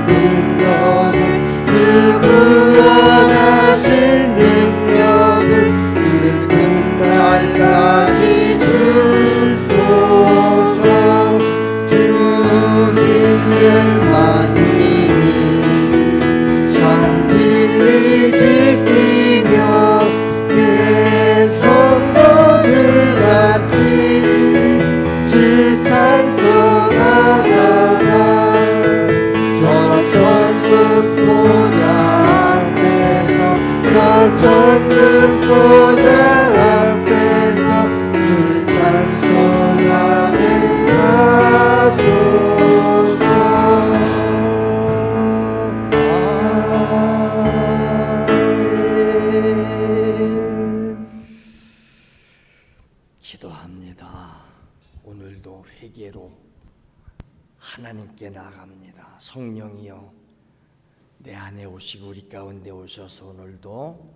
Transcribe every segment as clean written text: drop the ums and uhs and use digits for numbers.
능력을 주고 원하신 능력을 끝날까지 주소서. 주 믿음만이니 참 진리 지키며 내 성도들 같이 주 찬송하다가 전천국 보좌 앞에서 전천국 보좌 앞에서 그 찬송하게 하소서. 기도합니다. 오늘도 회개로 하나님께 나아갑니다. 성령이여 내 안에 오시고 우리 가운데 오셔서 오늘도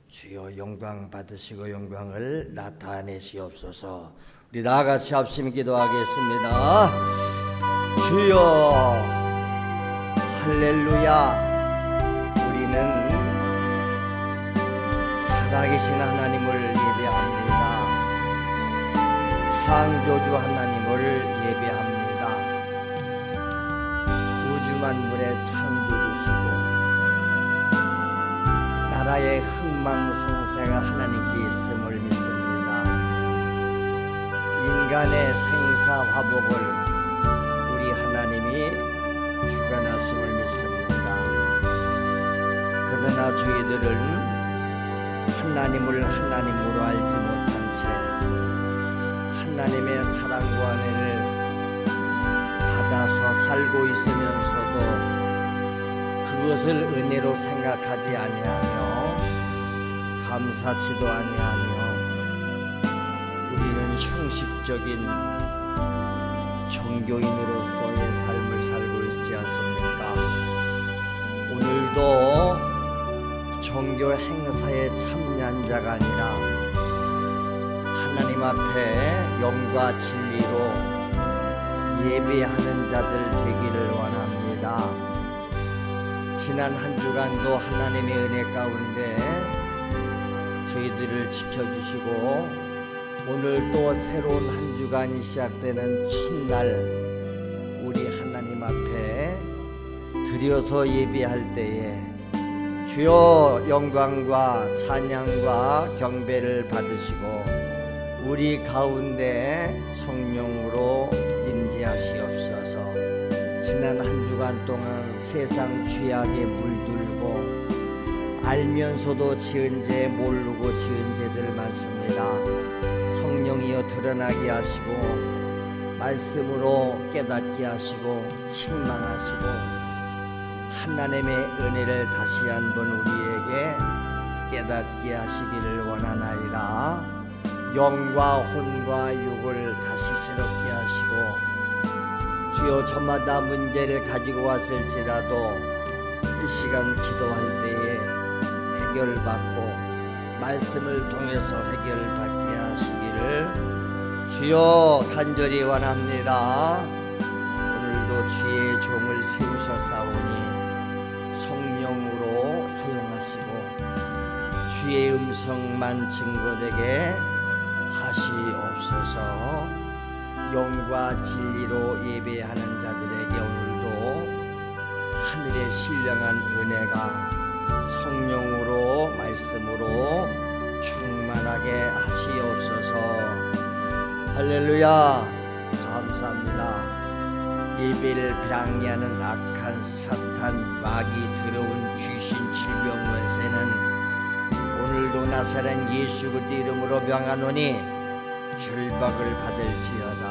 주여 영광 받으시고 영광을 나타내시옵소서. 우리 나아같이 합심 기도하겠습니다. 주여 할렐루야. 우리는 살아계신 하나님을 예배합니다. 창조주 하나님을 예배합니다. 우주 만물의 창조주시고 나라의 흥망성쇠가 하나님께 있음을 믿습니다. 인간의 생사화복을 우리 하나님이 주관하심을 믿습니다. 그러나 저희들은 하나님을 하나님으로 알지 못한 채 하나님의 사랑과 은혜를 받아서 살고 있으면서도 그것을 은혜로 생각하지 아니하며 감사치도 아니하며 우리는 형식적인 종교인으로서의 삶을 살고 있지 않습니까? 오늘도 종교 행사에 참여한 자가 아니라 하나님 앞에 영과 진리로 예배하는 자들 되기를 원합니다. 지난 한 주간도 하나님의 은혜 가운데 저희들을 지켜주시고 오늘 또 새로운 한 주간이 시작되는 첫날 우리 하나님 앞에 드려서 예배할 때에 주여 영광과 찬양과 경배를 받으시고 우리 가운데 성령으로 임재하시옵소서. 지난 한 주간 동안 세상 죄악에 물들고 알면서도 지은 죄 모르고 지은 죄들 많습니다. 성령이여 드러나게 하시고 말씀으로 깨닫게 하시고 책망하시고 하나님의 은혜를 다시 한번 우리에게 깨닫게 하시기를 원하나이다. 영과 혼과 육을 다시 새롭게 하시고 주여 저마다 문제를 가지고 왔을지라도 이 시간 기도할 때에 해결받고 말씀을 통해서 해결받게 하시기를 주여 간절히 원합니다. 오늘도 주의 종을 세우셨사오니 성령으로 사용하시고 주의 음성만 증거되게 하시옵소서. 영과 진리로 예배하는 자들에게 오늘도 하늘의 신령한 은혜가 성령으로 말씀으로 충만하게 하시옵소서. 할렐루야. 감사합니다. 예배를 방해하는 악한 사탄 마귀 더러운 귀신 질병 원세는 오늘도 나사렛 예수 그리스도 이름으로 명하노니 결박을 받을지어다.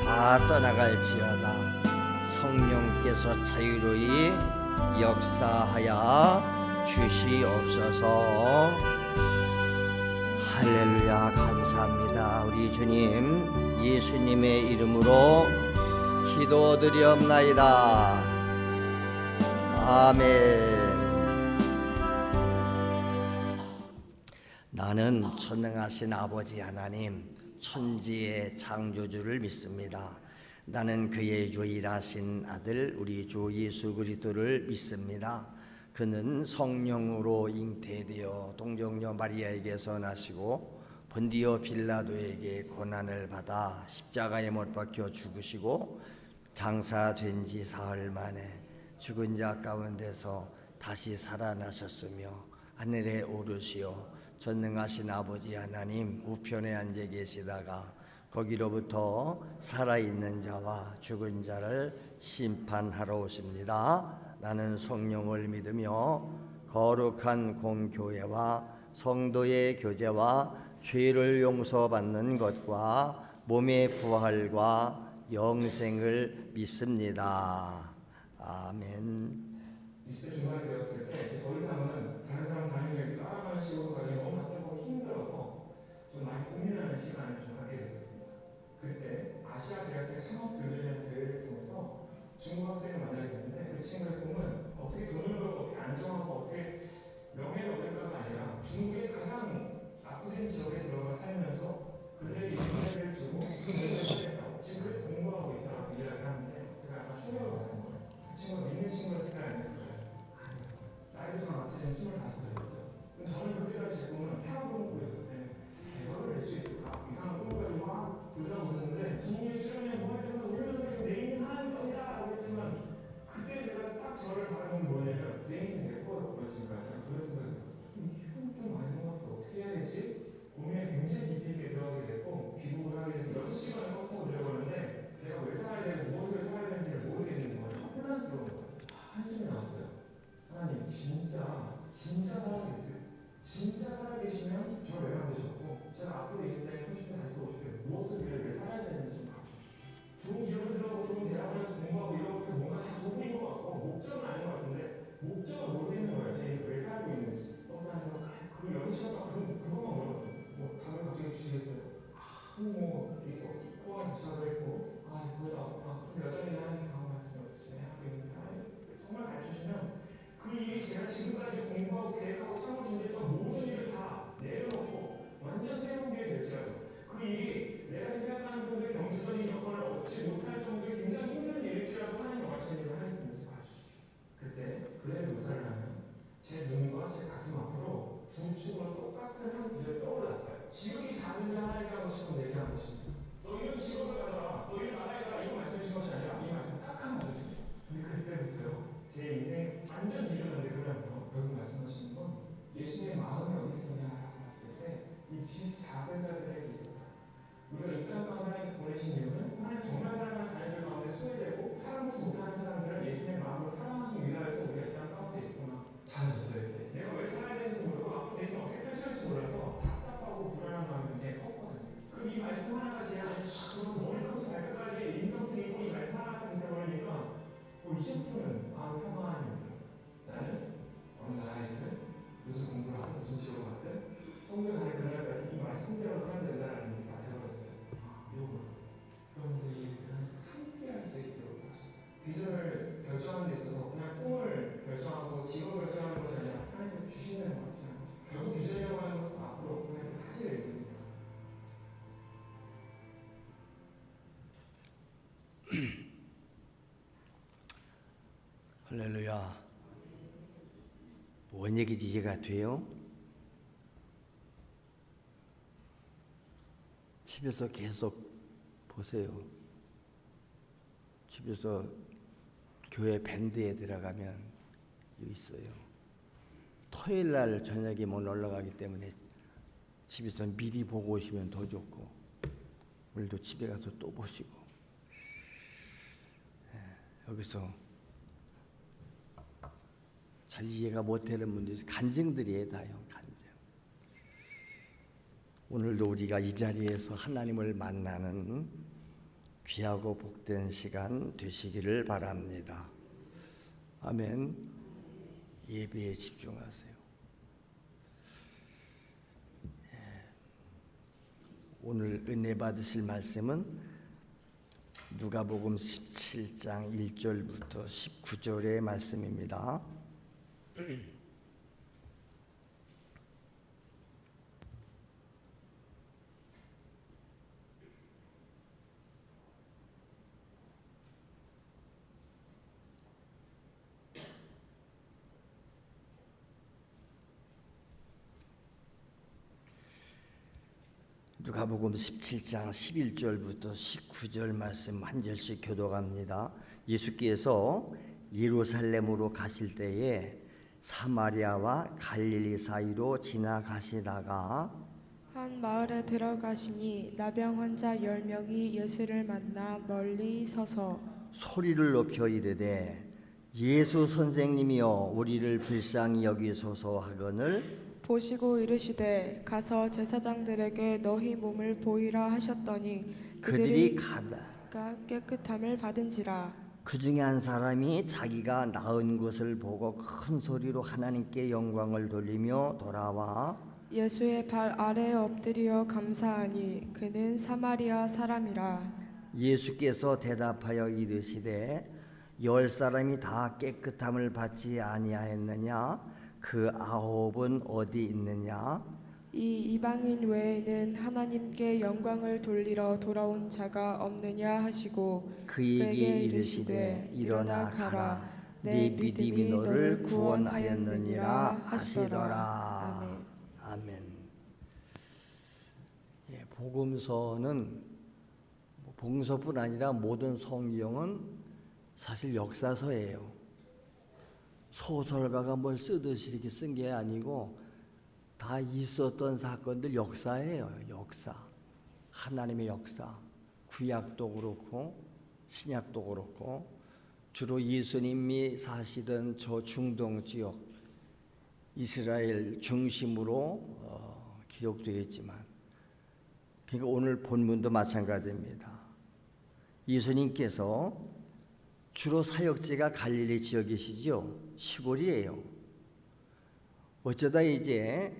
다 떠나갈지어다. 성령께서 자유로이 역사하여 주시옵소서. 할렐루야. 감사합니다. 우리 주님 예수님의 이름으로 기도드리옵나이다. 아멘. 나는 전능하신 아버지 하나님 천지의 창조주를 믿습니다. 나는 그의 유일하신 아들 우리 주 예수 그리스도를 믿습니다. 그는 성령으로 잉태되어 동정녀 마리아에게서 나시고 본디오 빌라도에게 고난을 받아 십자가에 못 박혀 죽으시고 장사된 지 사흘 만에 죽은 자 가운데서 다시 살아나셨으며 하늘에 오르시어 전능하신 아버지 하나님 우편에 앉아 계시다가 거기로부터 살아있는 자와 죽은 자를 심판하러 오십니다. 나는 성령을 믿으며 거룩한 공교회와 성도의 교제와 죄를 용서받는 것과 몸의 부활과 영생을 믿습니다. 아멘. 20대 중반이 되었을 때 더 이상은 다른 사람 가는 길 따라가는 식으로 가기 너무 답답하고 힘들어서 좀 많이 고민하는 시간을 좀 갖게 됐었습니다. 그때 아시아 대학생 창업교류라는 대회를 통해서 중국 학생을 만나게 됐는데 그 친구의 꿈은 어떻게 돈을 벌고 어떻게 안정하고 어떻게 명예를 얻을까가 아니라 중국의 가장 압도된 지역에 들어가 살면서 그들에게 인맥을 주고 그 인맥을 살겠다고 지금 그래서 공부하고 있다고 이야기를 하는데 제가 약간 충격을 받은 거예요. 그 친구가 믿는 친구라 생각 안 했어요. 아니었어요. 나이도 좀 앞지는 25살이었어요. 저는 그때까지 제 꿈은 평화로운 꿈이었을 때 대박을 낼 수 있을까? 이상한 꿈을 가지고 막 돌아가고 있었는데 부모님 수련회 뭐 할 때마다 울면서 내 인생 하나님 겁니다 라고 했지만 그때 내가 딱 저를 바라본 게 뭐냐면 내 인생 내 거로 부러지는 거야. 그런 생각이 들었어요. 이건 좀 아닌 것 같아. 어떻게 해야 되지? 고민에 굉장히 깊이 있게 들어가게 됐고 귀국을 하기 위해서 6시간을 버스 타고 내려가는데 내가 왜 살아야 되고 무엇을 살아야 되는지를 모르게 되는 거예요. 혼란스러운 거예요. 한숨이 나왔어요. 하나님 진짜 살아계세요. 진짜 살아계시면 저를 왜 만드셨고 제가 앞으로 인생에 30세, 40세, 50세 무엇을 위해 왜 살아야 되는지 좀 가르쳐주십시오. 좋은 기업을 들어가고 좋은 대학을 해서 공부하고 이런 것도 뭔가 다 도구인 것 같고 목적은 아닌 것 같은데 목적을 모르겠는 거예요. 제 인생 왜 살고 있는지. 버스 안에서 그 6시간 동안 그것만 물어봤어요. 뭐 답을 갑자기 주시겠어요? 이렇게 포항에 도착을 했고 거의 다 왔구나. 근데 여전히 하나님께 강한 말씀이 없으시네 하고 있는데 하나님 정말 가르쳐주시면 그 일이 제가 지금까지 공부하고 계획하고 참을 준비했던 모든 일을 다 내려놓고 완전 새로운 길이 될지라도 그 일이 내가 생각하는 정도의 경제적인 여건을 얻지 못할 정도의 굉장히 힘든 일일지라도 하나님 어떤 일을 하였는지 봐주십시오. 그때 그의 묘사를 하면 제 눈과 제 가슴 앞으로 구축으로 똑같은 한 구절이 떠올랐어요. 지극히 작은 자 하나님께 하고 싶은 얘기한 것입니다. 너 이런 직업을 가져라. 너 이런 나라에 가라. 이거 말씀해 주신 것이 아니라 이 말씀 딱 하나 주세요. 근데 그때부터요. 제 인생 완전 뒤져졌는데 그날부터 결국 말씀하시는 건 예수님의 마음이 어디 있었냐라고 봤을 때 이 작은 자들에게 있었다. 우리가 이 땅 가운데 하나님께서 보내신 이유는 하나님 정말 사랑하는 자녀들 가운데 소외되고 사랑하지 못하는 사람들을 예수님의 마음으로 사랑하기 위하여서 우리가 이 땅 가운데 있구나. 달라졌어요. 때 내가 왜 살아야 되는지 모르고 앞으로 내 인생 어떻게 펼쳐질지 몰라서 답답하고 불안한 마음이 굉장히 컸거든요. 그럼 이 말씀 하나가 제 안에 쫙 들어서 머리부터 발끝까지 인정트이고 이 말씀 하나 딱 듣다 보니까 이제부터는 마음 평안한 중 나는 어느 나라에 있든 무슨 공부를 하든 무슨 직업을 하든 성경 하는 그날까지 이 말씀대로 살아야 된다는 게 다 되어버렸어요. 이거구나. 그러면서 이 일들은 함께 할 수 있도록 하셨어요. 비전을 결정하는 데 있어서 그냥 꿈을 결정하고 직업을 결정하는 것이 아니라 하나님께서 주시는 것 같아요. 결국 비전이라고 하는 것은 앞으로 하나님의 사실을 얘기합니다. 할렐루야. 뭔 얘기인지 이해가 돼요? 집에서 계속 보세요. 집에서 교회 밴드에 들어가면 여기 있어요. 토요일 날 저녁에 못 올라가기 때문에 집에서 미리 보고 오시면 더 좋고 오늘도 집에 가서 또 보시고 여기서 잘 이해가 못되는 분들이 간증들이에요. 다요. 간증. 오늘도 우리가 이 자리에서 하나님을 만나는 귀하고 복된 시간 되시기를 바랍니다. 아멘. 예배에 집중하세요. 오늘 은혜 받으실 말씀은 누가복음 17장 1절부터 19절의 말씀입니다. 누가복음 17장 11절부터 19절 말씀 한 절씩 교독합니다. 예수께서 예루살렘으로 가실 때에 사마리아와 갈릴리 사이로 지나가시다가 한 마을에 들어가시니 나병 환자 10명이 예수를 만나 멀리 서서 소리를 높여 이르되 예수 선생님이여 우리를 불쌍히 여기소서 하거늘 보시고 이르시되 가서 제사장들에게 너희 몸을 보이라 하셨더니 그들이 가다 깨끗함을 받은지라. 그 중에 한 사람이 자기가 나은 것을 보고 큰 소리로 하나님께 영광을 돌리며 돌아와 예수의 발 아래에 엎드려 감사하니 그는 사마리아 사람이라. 예수께서 대답하여 이르시되 10사람이 다 깨끗함을 받지 아니하였느냐 그 9은 어디 있느냐 이 이방인 외에는 하나님께 영광을 돌리러 돌아온 자가 없느냐 하시고 그에게 이르시되 일어나 가라 네 믿음이 너를 구원하였느니라 하시더라. 아멘. 아멘. 예, 복음서는 복음서뿐 아니라 모든 성경은 사실 역사서예요. 소설가가 뭘 쓰듯이 이렇게 쓴 게 아니고 다 있었던 사건들 역사예요. 역사. 하나님의 역사. 구약도 그렇고 신약도 그렇고 주로 예수님이 사시던 저 중동 지역 이스라엘 중심으로 기록되어 있지만 그러니까 오늘 본문도 마찬가지입니다. 예수님께서 주로 사역지가 갈릴리 지역이시죠. 시골이에요. 어쩌다 이제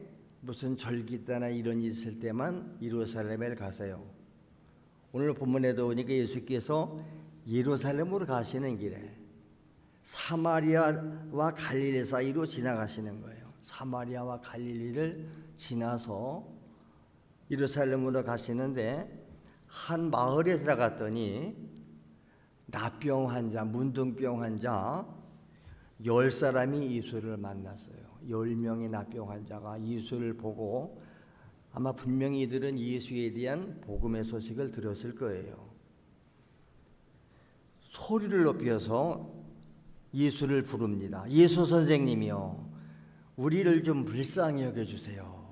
무슨 절기다나 이런 일이 있을 때만 예루살렘에 가세요. 오늘 본문에도 보니까 예수께서 예루살렘으로 가시는 길에 사마리아와 갈릴리 사이로 지나가시는 거예요. 사마리아와 갈릴리를 지나서 예루살렘으로 가시는데 한 마을에 들어갔더니 나병 환자, 문둥병 환자 10사람이 예수를 만났어요. 10명의 나병 환자가 예수를 보고 아마 분명히 이들은 예수에 대한 복음의 소식을 들었을 거예요. 소리를 높여서 예수를 부릅니다. 예수 선생님이요, 우리를 좀 불쌍히 여겨주세요.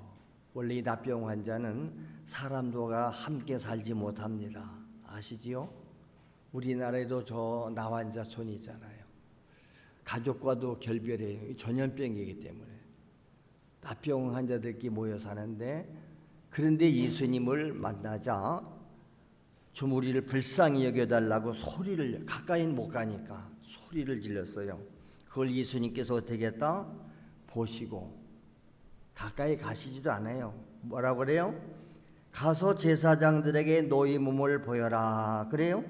원래 이 나병 환자는 사람들과 함께 살지 못합니다. 아시지요? 우리나라에도 저 나환자촌이 있잖아요. 가족과도 결별해요. 전염병이기 때문에 나병 환자들끼리 모여 사는데, 그런데 예수님을 만나자 좀 우리를 불쌍히 여겨달라고 소리를, 가까이 못 가니까 소리를 질렀어요. 그걸 예수님께서 어떻게 했다? 보시고 가까이 가시지도 않아요. 뭐라고 그래요? 가서 제사장들에게 너희 몸을 보여라 그래요.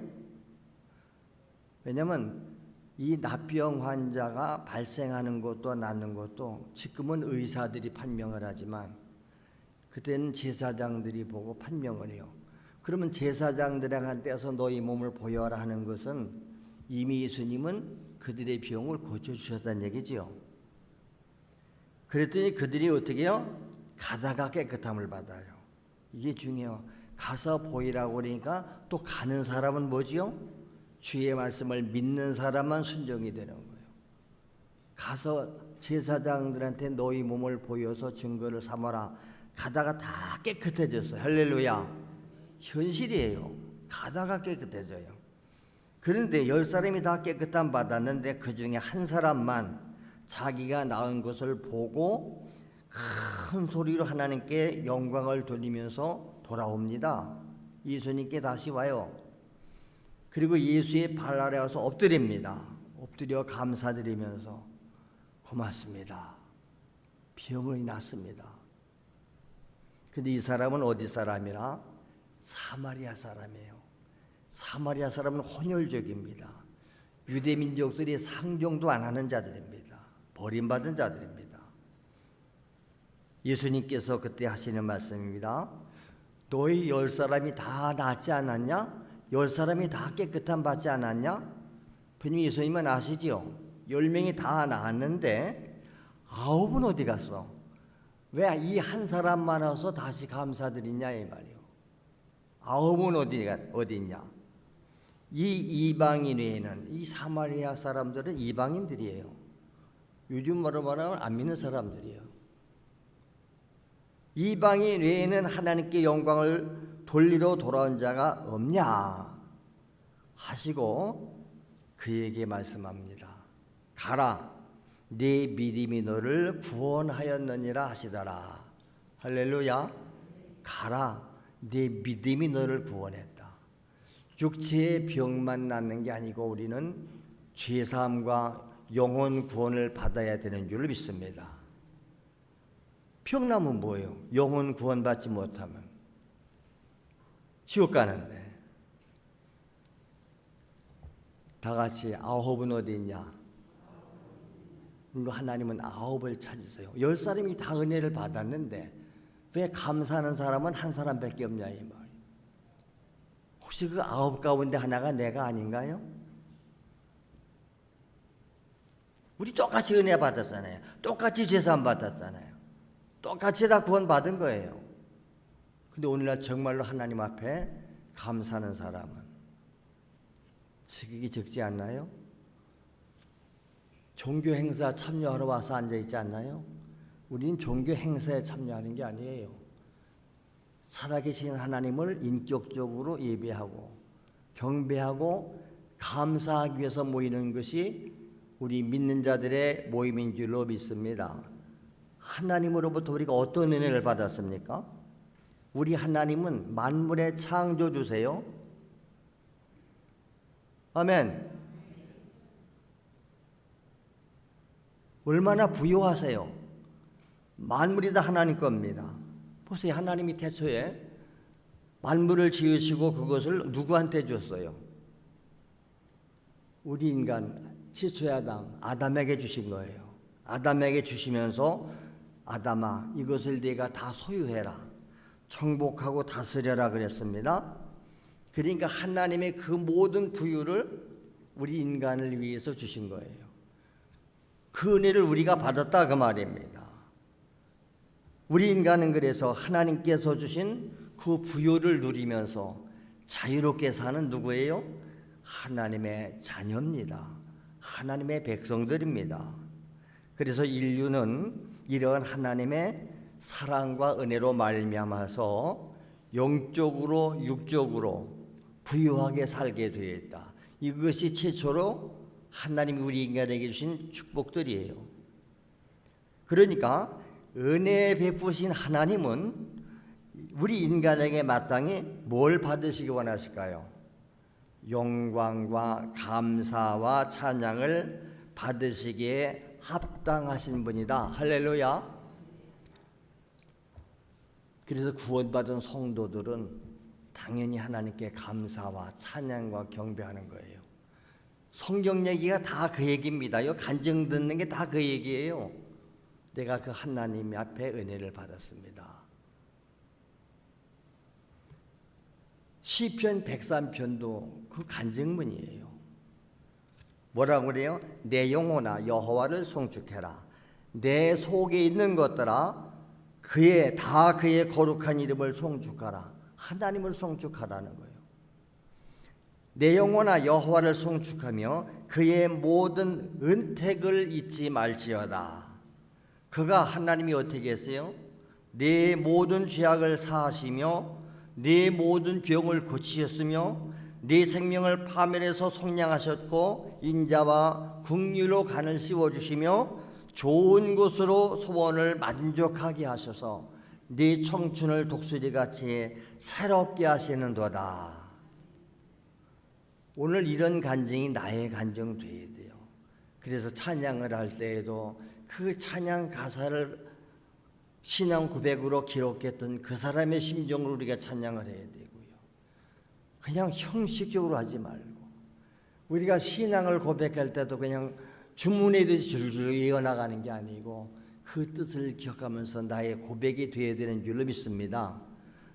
왜냐하면 이 나병 환자가 발생하는 것도 낫는 것도 지금은 의사들이 판명을 하지만 그때는 제사장들이 보고 판명을 해요. 그러면 제사장들한테서 너희 몸을 보여라 하는 것은 이미 예수님은 그들의 병을 고쳐주셨다는 얘기지요. 그랬더니 그들이 어떻게 해요? 가다가 깨끗함을 받아요. 이게 중요해요. 가서 보이라고 그러니까 또 가는 사람은 뭐지요? 주의 말씀을 믿는 사람만 순종이 되는 거예요. 가서 제사장들한테 너희 몸을 보여서 증거를 삼아라. 가다가 다 깨끗해졌어요. 할렐루야. 현실이에요. 가다가 깨끗해져요. 그런데 10사람이 다 깨끗함 받았는데 그 중에 한 사람만 자기가 나은 것을 보고 큰 소리로 하나님께 영광을 돌리면서 돌아옵니다. 예수님께 다시 와요. 그리고 예수의 발 아래 와서 엎드립니다. 엎드려 감사드리면서 고맙습니다. 병이 났습니다. 근데 이 사람은 어디 사람이라? 사마리아 사람이에요. 사마리아 사람은 혼혈족입니다. 유대 민족들이 상종도 안 하는 자들입니다. 버림받은 자들입니다. 예수님께서 그때 하시는 말씀입니다. 너희 10사람이 다 낫지 않았냐? 10사람이 다 깨끗함 받지 않았냐? 분명히 예수님은 아시지요? 10명이 다 나았는데 9은 어디 갔어? 왜 이 한 사람만 와서 다시 감사드리냐 이 말이요. 아홉은 어디 있냐? 이 이방인 외에는, 이 사마리아 사람들은 이방인들이에요. 요즘 말하면 안 믿는 사람들이에요. 이방인 외에는 하나님께 영광을 돌리러 돌아온 자가 없냐 하시고 그에게 말씀합니다. 가라, 네 믿음이 너를 구원하였느니라 하시더라. 할렐루야. 가라, 네 믿음이 너를 구원했다. 육체의 병만 낫는 게 아니고 우리는 죄사함과 영혼 구원을 받아야 되는 줄 믿습니다. 병 나면 뭐예요? 영혼 구원받지 못하면 지옥 가는데. 다 같이 아홉은 어디 있냐? 하나님은 아홉을 찾으세요. 10사람이 다 은혜를 받았는데 왜 감사하는 사람은 한 사람밖에 없냐 이 말. 혹시 그 아홉 가운데 하나가 내가 아닌가요? 우리 똑같이 은혜 받았잖아요. 똑같이 제사함 받았잖아요. 똑같이 다 구원 받은 거예요. 근데 오늘날 정말로 하나님 앞에 감사하는 사람은 지극히 적지 않나요? 종교 행사 참여하러 와서 앉아 있지 않나요? 우리는 종교 행사에 참여하는 게 아니에요. 살아계신 하나님을 인격적으로 예배하고 경배하고 감사하기 위해서 모이는 것이 우리 믿는 자들의 모임인 줄로 믿습니다. 하나님으로부터 우리가 어떤 은혜를 받았습니까? 우리 하나님은 만물의 창조주세요. 아멘. 얼마나 부유하세요. 만물이 다 하나님 겁니다. 보세요. 하나님이 태초에 만물을 지으시고 그것을 누구한테 줬어요? 우리 인간 최초의 아담에게 주신 거예요. 아담에게 주시면서 아담아 이것을 네가 다 소유해라. 정복하고 다스려라 그랬습니다. 그러니까 하나님의 그 모든 부유를 우리 인간을 위해서 주신 거예요. 그 은혜를 우리가 받았다 그 말입니다. 우리 인간은 그래서 하나님께서 주신 그 부유를 누리면서 자유롭게 사는 누구예요? 하나님의 자녀입니다. 하나님의 백성들입니다. 그래서 인류는 이러한 하나님의 사랑과 은혜로 말미암아서 영적으로 육적으로 부유하게 살게 되어 있다. 이것이 최초로 하나님이 우리 인간에게 주신 축복들이에요. 그러니까 은혜 베푸신 하나님은 우리 인간에게 마땅히 뭘 받으시기 원하실까요? 영광과 감사와 찬양을 받으시기에 합당하신 분이다. 할렐루야. 그래서 구원받은 성도들은 당연히 하나님께 감사와 찬양과 경배하는 거예요. 성경 얘기가 다 그 얘기입니다. 이 간증 듣는 게 다 그 얘기예요. 내가 그 하나님 앞에 은혜를 받았습니다. 시편 103편도 그 간증문이에요. 뭐라고 그래요? 내 영혼아 여호와를 송축해라. 내 속에 있는 것들아 그의 거룩한 이름을 송축하라. 하나님을 송축하라는 거예요. 내 영혼아 여호와를 송축하며 그의 모든 은택을 잊지 말지어다. 그가 하나님이 어떻게 했어요? 내 모든 죄악을 사하시며 네 모든 병을 고치셨으며 네 생명을 파멸해서 속량하셨고 인자와 긍휼로 간을 씌워주시며 좋은 곳으로 소원을 만족하게 하셔서 네 청춘을 독수리같이 새롭게 하시는도다. 오늘 이런 간증이 나의 간증 돼야 돼요. 그래서 찬양을 할 때에도 그 찬양 가사를 신앙 고백으로 기록했던 그 사람의 심정을 우리가 찬양을 해야 되고요. 그냥 형식적으로 하지 말고 우리가 신앙을 고백할 때도 그냥 주문이듯이 줄줄 이어나가는 게 아니고 그 뜻을 기억하면서 나의 고백이 되어야 되는 줄로 믿습니다.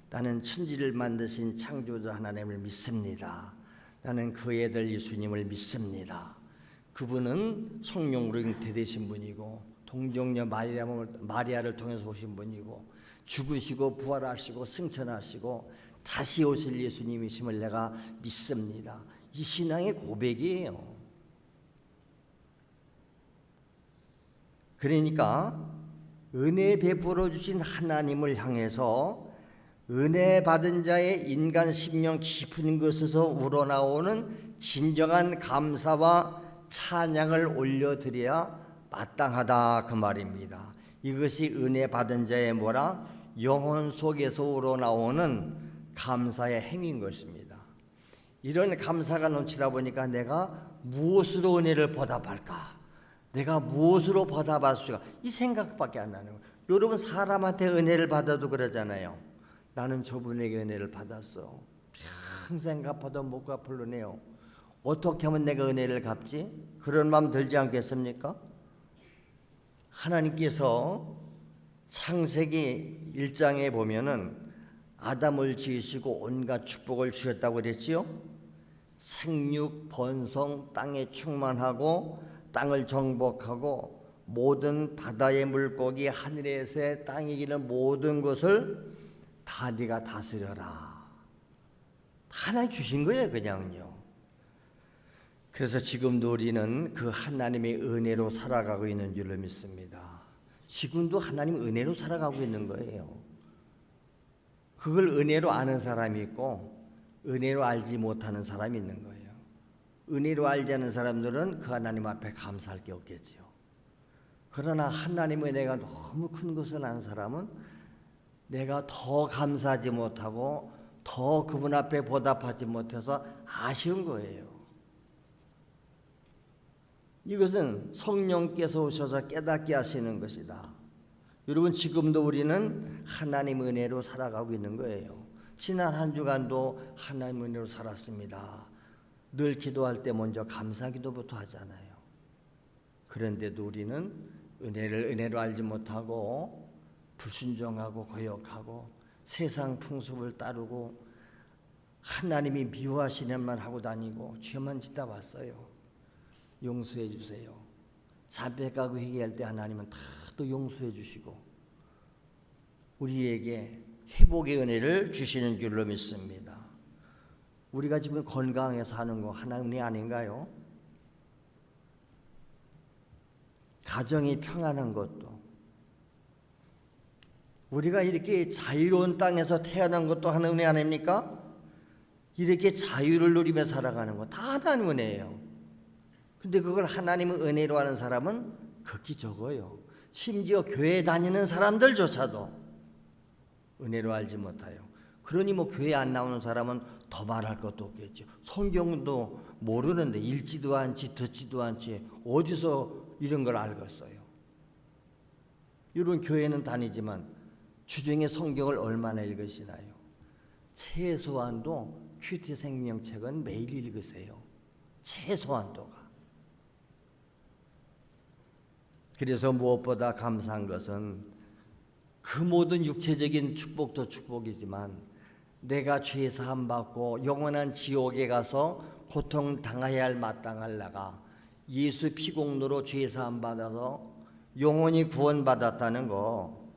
나는 천지를 만드신 창조자 하나님을 믿습니다. 나는 그의 아들 예수님을 믿습니다. 그분은 성령으로 잉태되신 분이고 동정녀 마리아를 통해서 오신 분이고 죽으시고 부활하시고 승천하시고 다시 오실 예수님이심을 내가 믿습니다. 이 신앙의 고백이에요. 그러니까 은혜 베풀어 주신 하나님을 향해서 은혜 받은 자의 인간 심령 깊은 곳에서 우러나오는 진정한 감사와 찬양을 올려드려야 마땅하다 그 말입니다. 이것이 은혜 받은 자의 뭐라? 영혼 속에서 우러나오는 감사의 행위인 것입니다. 이런 감사가 넘치다 보니까 내가 무엇으로 은혜를 보답할까? 내가 무엇으로 보답할 수가? 이 생각밖에 안 나는 거예요. 여러분 사람한테 은혜를 받아도 그러잖아요. 나는 저분에게 은혜를 받았어. 평생 갚아도 못 갚을 은혜요. 어떻게 하면 내가 은혜를 갚지? 그런 마음 들지 않겠습니까? 하나님께서 창세기 1장에 보면은 아담을 지으시고 온갖 축복을 주셨다고 그랬지요. 생육, 번성, 땅에 충만하고 땅을 정복하고 모든 바다의 물고기, 하늘의 새, 땅에 기는 모든 것을 다 네가 다스려라. 하나님 주신 거예요, 그냥요. 그래서 지금도 우리는 그 하나님의 은혜로 살아가고 있는 줄로 믿습니다. 지금도 하나님 은혜로 살아가고 있는 거예요. 그걸 은혜로 아는 사람이 있고 은혜로 알지 못하는 사람이 있는 거예요. 은혜로 알지 않는 사람들은 그 하나님 앞에 감사할 게 없겠지요. 그러나 하나님의 은혜가 너무 큰 것을 아는 사람은 내가 더 감사하지 못하고 더 그분 앞에 보답하지 못해서 아쉬운 거예요. 이것은 성령께서 오셔서 깨닫게 하시는 것이다. 여러분 지금도 우리는 하나님 은혜로 살아가고 있는 거예요. 지난 한 주간도 하나님 은혜로 살았습니다. 늘 기도할 때 먼저 감사 기도부터 하잖아요. 그런데도 우리는 은혜를 은혜로 알지 못하고 불순종하고 거역하고 세상 풍습을 따르고 하나님이 미워하시는 말 하고 다니고 죄만 짓다 왔어요. 용서해 주세요. 자백하고 회개할 때 하나님은 다 또 용서해 주시고 우리에게 회복의 은혜를 주시는 줄로 믿습니다. 우리가 지금 건강하게 사는 거 하나님이 아닌가요? 가정이 평안한 것도 우리가 이렇게 자유로운 땅에서 태어난 것도 하나님의 아닙니까? 이렇게 자유를 누리며 살아가는 거 다 하나님 은혜예요. 근데 그걸 하나님의 은혜로 하는 사람은 극히 적어요. 심지어 교회 다니는 사람들조차도 은혜로 알지 못해요. 그러니 뭐 교회 안 나오는 사람은 더 말할 것도 없겠죠. 성경도 모르는데 읽지도 않지 듣지도 않지 어디서 이런 걸 알겠어요. 이런 교회는 다니지만 주중에 성경을 얼마나 읽으시나요? 최소한도 큐티 생명책은 매일 읽으세요. 최소한도가. 그래서 무엇보다 감사한 것은 그 모든 육체적인 축복도 축복이지만 내가 죄 사함 받고 영원한 지옥에 가서 고통 당해야 할 마땅할 나가 예수 피공로로 죄 사함 받아서 영원히 구원받았다는 거,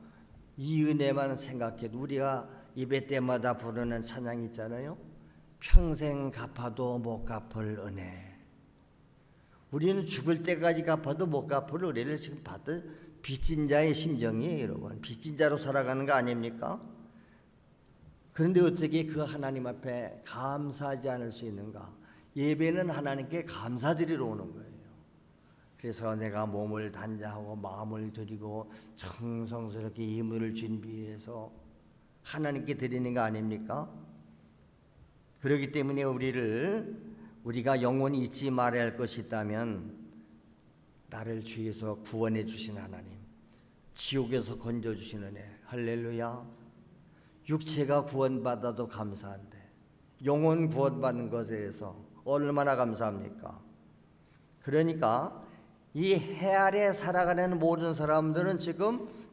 이 은혜만 생각해도 우리가 예배 때마다 부르는 찬양 있잖아요. 평생 갚아도 못 갚을 은혜. 우리는 죽을 때까지 갚아도 못 갚을 은혜를 지금 받은 빚진 자의 심정이에요, 여러분. 빚진 자로 살아가는 거 아닙니까? 그런데 어떻게 그 하나님 앞에 감사하지 않을 수 있는가? 예배는 하나님께 감사드리러 오는 거예요. 그래서 내가 몸을 단장하고 마음을 드리고 정성스럽게 예물을 준비해서 하나님께 드리는 거 아닙니까? 그렇기 때문에 우리가 영원히 잊지 말아야 할 것이 있다면 나를 죄에서 구원해 주신 하나님, 지옥에서 건져 주신 은혜. 할렐루야. 육체가 구원받아도 감사한데 영혼 구원받는 것에 대해서 얼마나 감사합니까? 그러니까 이 해 아래 살아가는 모든 사람들은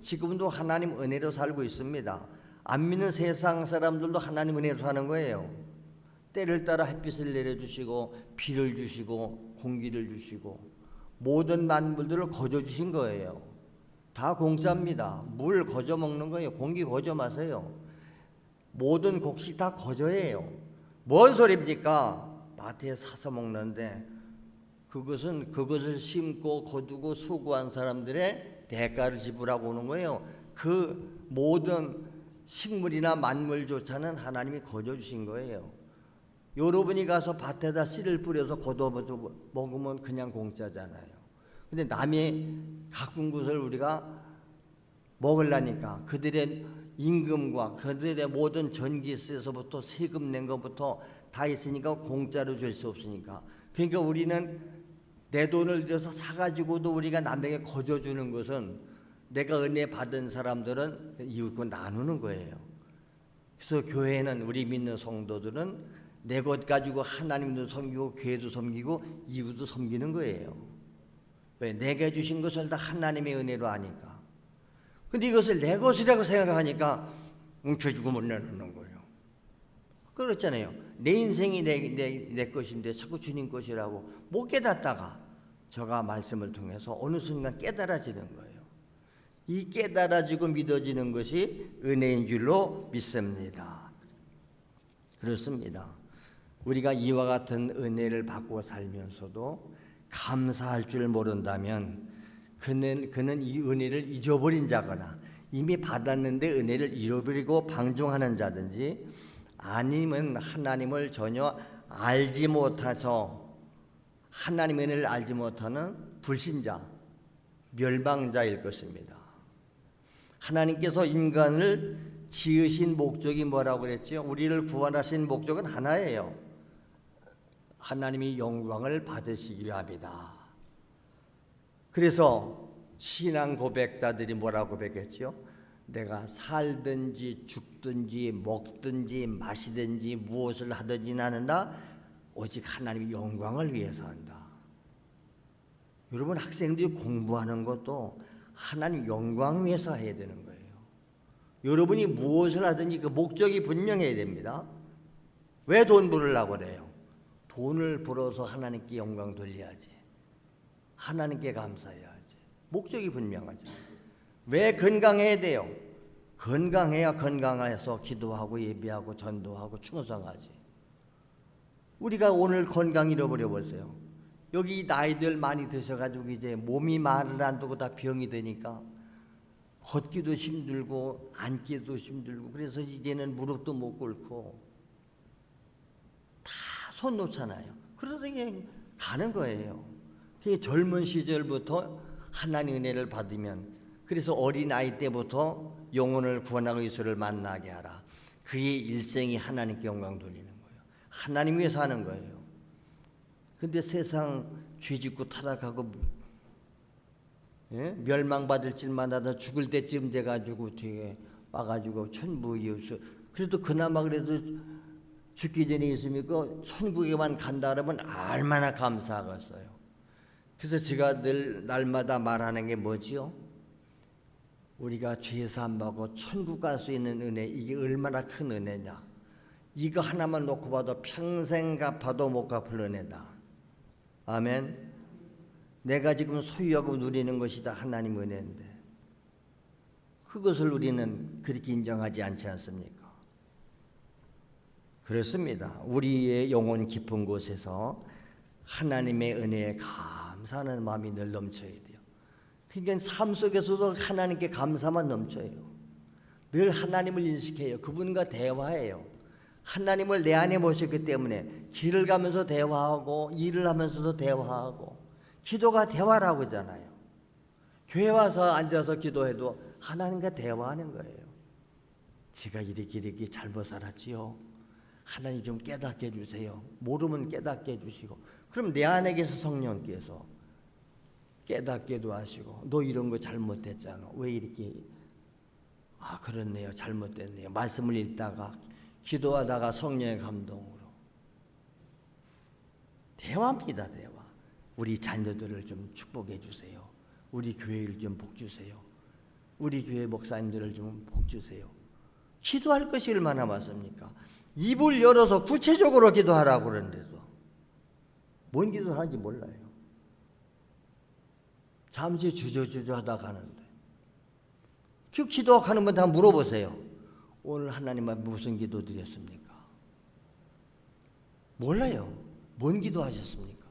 지금도 하나님 은혜로 살고 있습니다. 안 믿는 세상 사람들도 하나님 은혜로 사는 거예요. 때를 따라 햇빛을 내려주시고 비를 주시고 공기를 주시고 모든 만물들을 거저 주신 거예요. 다 공짜입니다. 물 거저 먹는 거예요. 공기 거저 마세요. 모든 곡식 다 거저예요. 뭔 소리입니까? 마트에 사서 먹는데 그것을 심고 거두고 수고한 사람들의 대가를 지불하고 오는 거예요. 그 모든 식물이나 만물조차는 하나님이 거저 주신 거예요. 여러분이 가서 밭에다 씨를 뿌려서 거둬 먹으면 그냥 공짜잖아요. 근데 남이 가꾼 것을 우리가 먹으려니까 그들의 임금과 그들의 모든 전기세에서부터 세금 낸 것부터 다 있으니까 공짜로 줄 수 없으니까. 그러니까 우리는 내 돈을 들여서 사가지고도 우리가 남에게 거저주는 것은 내가 은혜 받은 사람들은 이웃과 나누는 거예요. 그래서 교회는 우리 믿는 성도들은 내 것 가지고 하나님도 섬기고 교회도 섬기고 이웃도 섬기는 거예요. 왜? 내게 주신 것을 다 하나님의 은혜로 아니까. 근데 이것을 내 것이라고 생각하니까 뭉쳐지고 못 내놓는 거예요. 그렇잖아요. 내 인생이 내 것인데 자꾸 주님 것이라고 못 깨닫다가 저가 말씀을 통해서 어느 순간 깨달아지는 거예요. 이 깨달아지고 믿어지는 것이 은혜인 줄로 믿습니다. 그렇습니다. 우리가 이와 같은 은혜를 받고 살면서도 감사할 줄 모른다면 그는 이 은혜를 잊어버린 자거나 이미 받았는데 은혜를 잃어버리고 방종하는 자든지 아니면 하나님을 전혀 알지 못해서 하나님의 은혜를 알지 못하는 불신자, 멸망자일 것입니다. 하나님께서 인간을 지으신 목적이 뭐라고 그랬죠? 우리를 구원하신 목적은 하나예요. 하나님이 영광을 받으시기로 합니다. 그래서 신앙 고백자들이 뭐라고 고백했죠? 내가 살든지 죽든지 먹든지 마시든지 무엇을 하든지 나는 다 오직 하나님의 영광을 위해서 한다. 여러분 학생들이 공부하는 것도 하나님 영광 위해서 해야 되는 거예요. 여러분이 무엇을 하든지 그 목적이 분명해야 됩니다. 왜 돈 벌으려고 그래요? 돈을 벌어서 하나님께 영광 돌려야지. 하나님께 감사해야지. 목적이 분명하죠. 왜 건강해야 돼요? 건강해야 건강해서 기도하고 예배하고 전도하고 충성하지. 우리가 오늘 건강 잃어버려 보세요. 여기 나이들 많이 드셔가지고 이제 몸이 말을 안 두고 다 병이 되니까 걷기도 힘들고 앉기도 힘들고 그래서 이제는 무릎도 못 꿇고 다 손 놓잖아요. 그러다 그냥 가는 거예요. 젊은 시절부터 하나님의 은혜를 받으면 그래서 어린 아이 때부터 영혼을 구원하고 예수를 만나게 하라. 그의 일생이 하나님께 영광 돌리는 거예요. 하나님 위해서 하는 거예요. 근데 세상 죄짓고 타락하고 멸망받을 줄만 하다 죽을 때쯤 돼가지고 뒤에 와가지고 천국에 없어. 그래도 그나마 그래도 죽기 전에 있으니까 천국에만 간다 그러면 얼마나 감사하겠어요. 그래서 제가 늘 날마다 말하는 게 뭐지요? 우리가 죄 사함 받고 천국 갈 수 있는 은혜, 이게 얼마나 큰 은혜냐. 이거 하나만 놓고 봐도 평생 갚아도 못 갚을 은혜다. 아멘. 내가 지금 소유하고 누리는 것이 다 하나님 은혜인데 그것을 우리는 그렇게 인정하지 않지 않습니까? 그렇습니다. 우리의 영혼 깊은 곳에서 하나님의 은혜에 감사하는 마음이 늘 넘쳐야 돼요. 그러니까 삶 속에서도 하나님께 감사만 넘쳐요. 늘 하나님을 인식해요. 그분과 대화해요. 하나님을 내 안에 모셨기 때문에 길을 가면서 대화하고 일을 하면서도 대화하고 기도가 대화라고 하잖아요. 교회 와서 앉아서 기도해도 하나님과 대화하는 거예요. 제가 이렇게 잘못 살았지요. 하나님 좀 깨닫게 해주세요. 모르면 깨닫게 해주시고 그럼 내 안에 계서 성령께서 깨닫게도 하시고 너 이런 거 잘못했잖아. 왜 이렇게 그렇네요. 잘못됐네요. 말씀을 읽다가 기도하다가 성령의 감동으로 대화입니다. 대화. 우리 자녀들을 좀 축복해 주세요. 우리 교회를 좀 복 주세요. 우리 교회 목사님들을 좀 복 주세요. 기도할 것이 얼마나 많습니까? 입을 열어서 구체적으로 기도하라고 그러는데도 뭔 기도를 하는지 몰라요. 잠시 주저주저 하다 가는데 그 기도하는 분 다 물어보세요. 오늘 하나님 앞에 무슨 기도 드렸습니까? 몰라요. 뭔 기도 하셨습니까?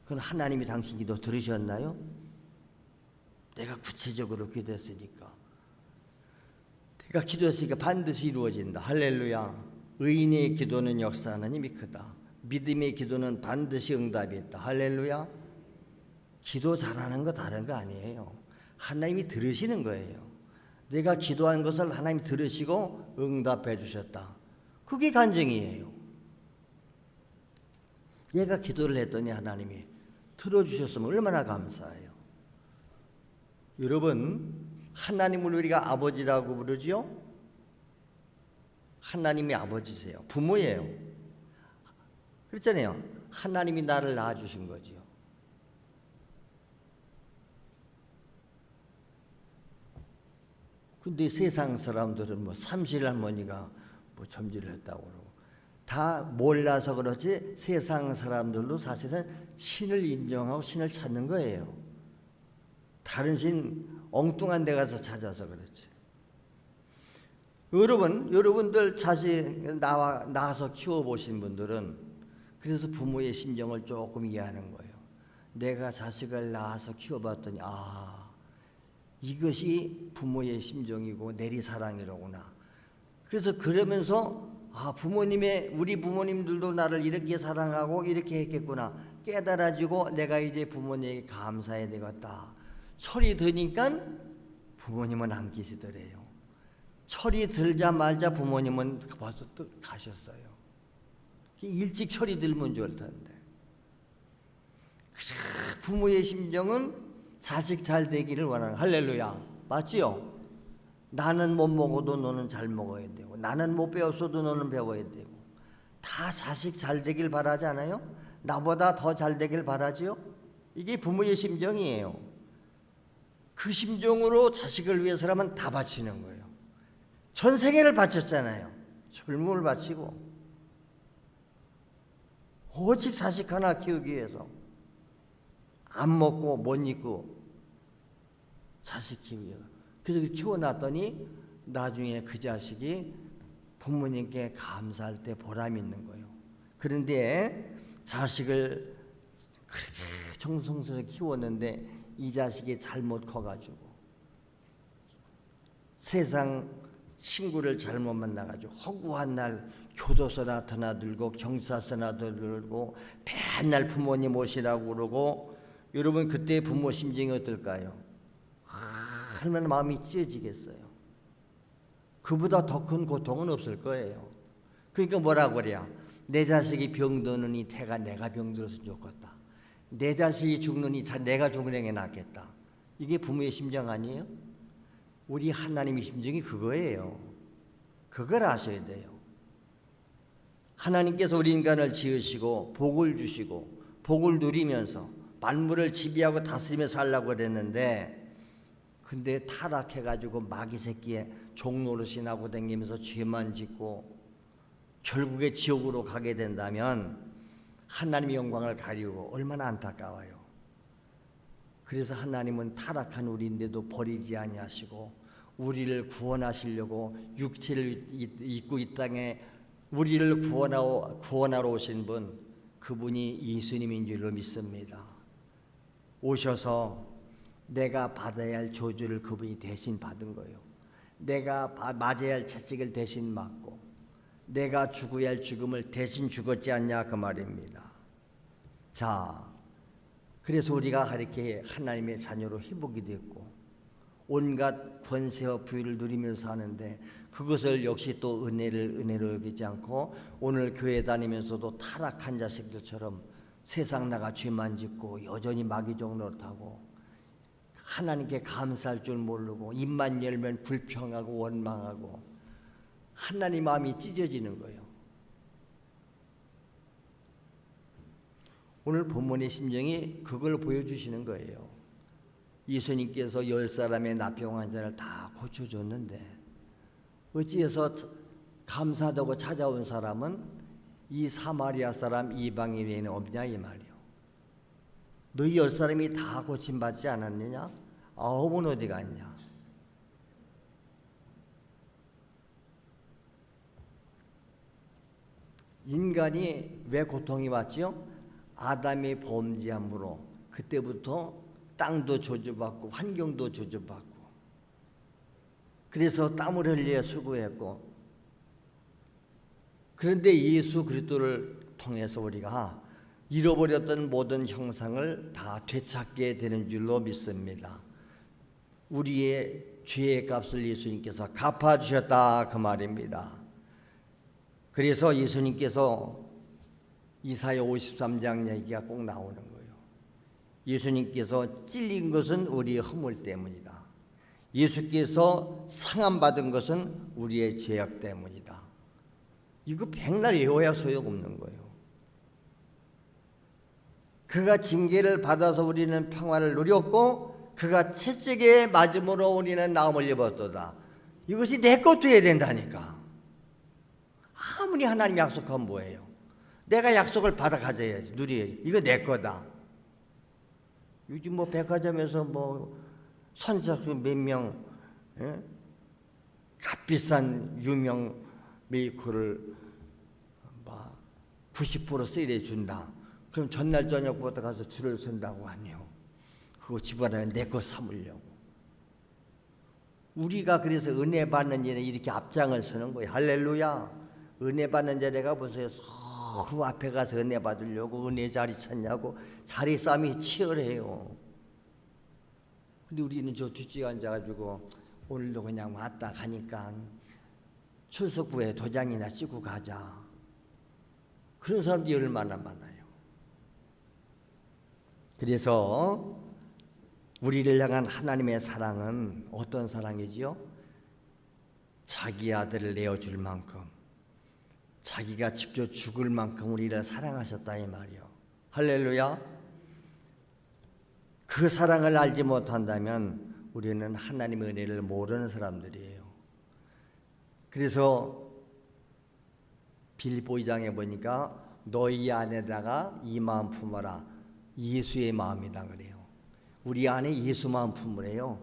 그건 하나님이 당신 기도 들으셨나요? 내가 구체적으로 기도했으니까. 내가 기도했으니까 반드시 이루어진다. 할렐루야. 의인의 기도는 역사하는 힘이 크다. 믿음의 기도는 반드시 응답이 있다. 할렐루야. 기도 잘하는 거 다른 거 아니에요. 하나님이 들으시는 거예요. 내가 기도한 것을 하나님이 들으시고 응답해 주셨다. 그게 간증이에요. 얘가 기도를 했더니 하나님이 들어주셨으면 얼마나 감사해요. 여러분, 하나님을 우리가 아버지라고 부르지요? 하나님이 아버지세요. 부모예요. 그렇잖아요. 하나님이 나를 낳아주신 거지요. 근데 세상 사람들은 뭐 삼실 할머니가 뭐 점지를 했다고 그러고 다 몰라서 그렇지 세상 사람들도 사실은 신을 인정하고 신을 찾는 거예요. 다른 신 엉뚱한 데 가서 찾아서 그렇지. 여러분들 자식 낳아서 키워보신 분들은 그래서 부모의 심정을 조금 이해하는 거예요. 내가 자식을 낳아서 키워봤더니 이것이 부모의 심정이고 내리사랑이로구나. 그래서 그러면서 우리 부모님들도 나를 이렇게 사랑하고 이렇게 했겠구나 깨달아지고 내가 이제 부모님에게 감사해야 되겠다. 철이 드니까 부모님은 안 계시더래요. 철이 들자마자 부모님은 벌써 또 가셨어요. 일찍 철이 들면 좋을 텐데. 부모의 심정은 자식 잘 되기를 원하는. 할렐루야. 맞지요? 나는 못 먹어도 너는 잘 먹어야 되고 나는 못 배웠어도 너는 배워야 되고 다 자식 잘 되길 바라지 않아요? 나보다 더 잘 되길 바라지요? 이게 부모의 심정이에요. 그 심정으로 자식을 위해서라면 다 바치는 거예요. 전 세계를 바쳤잖아요. 젊음을 바치고 오직 자식 하나 키우기 위해서 안 먹고 못 입고 자식 키우기 위해서 그래서 키워놨더니 나중에 그 자식이 부모님께 감사할 때 보람이 있는 거예요. 그런데 자식을 그렇게 정성스럽게 키웠는데 이 자식이 잘못 커가지고 세상 친구를 잘못 만나가지고 허구한 날 교도소나 드나들고 경찰서나 들고 맨날 부모님 오시라고 그러고 여러분 그때 부모 심정이 어떨까요? 얼마나 마음이 찢어지겠어요. 그보다 더 큰 고통은 없을 거예요. 그러니까 뭐라고 그래요? 내 자식이 병드느니 태가 내가 병들었으면 좋겠다. 내 자식이 죽느니 내가 죽는 게 낫겠다. 이게 부모의 심정 아니에요? 우리 하나님의 심정이 그거예요. 그걸 아셔야 돼요. 하나님께서 우리 인간을 지으시고 복을 주시고 복을 누리면서 만물을 지배하고 다스리며 살라고 그랬는데 근데 타락해가지고 마귀 새끼에 종노릇이 나고 다니면서 죄만 짓고 결국에 지옥으로 가게 된다면 하나님의 영광을 가리우고 얼마나 안타까워요. 그래서 하나님은 타락한 우리인데도 버리지 아니하시고 우리를 구원하시려고 육체를 입고 이 땅에 우리를 구원하러 오신 분 그분이 예수님인 줄로 믿습니다. 오셔서 내가 받아야 할 저주를 그분이 대신 받은 거예요. 내가 맞아야 할 채찍을 대신 맞고 내가 죽어야 할 죽음을 대신 죽었지 않냐 그 말입니다. 자, 그래서 우리가 이렇게 하나님의 자녀로 회복이 됐고 온갖 권세와 부유를 누리면서 사는데 그것을 역시 또 은혜로 여기지 않고 오늘 교회 다니면서도 타락한 자식들처럼 세상 나가 죄만 짓고 여전히 마귀종 노릇하고 하나님께 감사할 줄 모르고 입만 열면 불평하고 원망하고 하나님 마음이 찢어지는 거예요. 오늘 본문의 심정이 그걸 보여주시는 거예요. 예수님께서 10사람의 나병 환자를 다 고쳐줬는데 어찌해서 감사하다고 찾아온 사람은 이 사마리아 사람 이방인 외에는 없냐 이 말이요. 너희 10사람이 다 고침받지 않았느냐? 9은 어디 갔냐? 인간이 왜 고통이 왔지요? 아담이 범죄함으로 그때부터 땅도 저주받고 환경도 저주받고 그래서 땀을 흘려 수고했고 그런데 예수 그리스도를 통해서 우리가 잃어버렸던 모든 형상을 다 되찾게 되는 줄로 믿습니다. 우리의 죄의 값을 예수님께서 갚아주셨다 그 말입니다. 그래서 예수님께서 이사야 53장 얘기가 꼭 나오는 거예요. 예수님께서 찔린 것은 우리의 허물 때문이다. 예수께서 상함받은 것은 우리의 죄악 때문이다. 이거 백날 외워야 소용없는 거예요. 그가 징계를 받아서 우리는 평화를 누렸고 그가 채찍에 맞음으로 우리는 나음을 입었도다. 이것이 내 것도 해야 된다니까. 아무리 하나님 약속하면 뭐예요? 내가 약속을 받아 가져야지, 누려야지. 이거 내 거다. 요즘 뭐 백화점에서 뭐 선착순 몇 명, 값비싼 유명 메이커를 막 90% 세일해 준다. 그럼 전날 저녁부터 가서 줄을 선다고 하네요. 그거 집어넣어 내 거 삼으려고. 우리가 그래서 은혜 받는 일에 이렇게 앞장을 서는 거예요. 할렐루야. 은혜 받는 자리가 보세요. 서로 앞에 가서 은혜 받으려고 은혜 자리 찾냐고 자리 싸움이 치열해요. 근데 우리는 저 뒷집에 앉아가지고 오늘도 그냥 왔다 가니까 출석부에 도장이나 찍고 가자. 그런 사람들이 얼마나 많아요. 그래서 우리를 향한 하나님의 사랑은 어떤 사랑이지요? 자기 아들을 내어줄 만큼 자기가 직접 죽을 만큼 우리를 사랑하셨다 이 말이요. 할렐루야. 그 사랑을 알지 못한다면 우리는 하나님의 은혜를 모르는 사람들이에요. 그래서 빌립보 2장에 보니까 너희 안에다가 이 마음 품어라. 예수의 마음이다 그래요. 우리 안에 예수 마음 품으래요.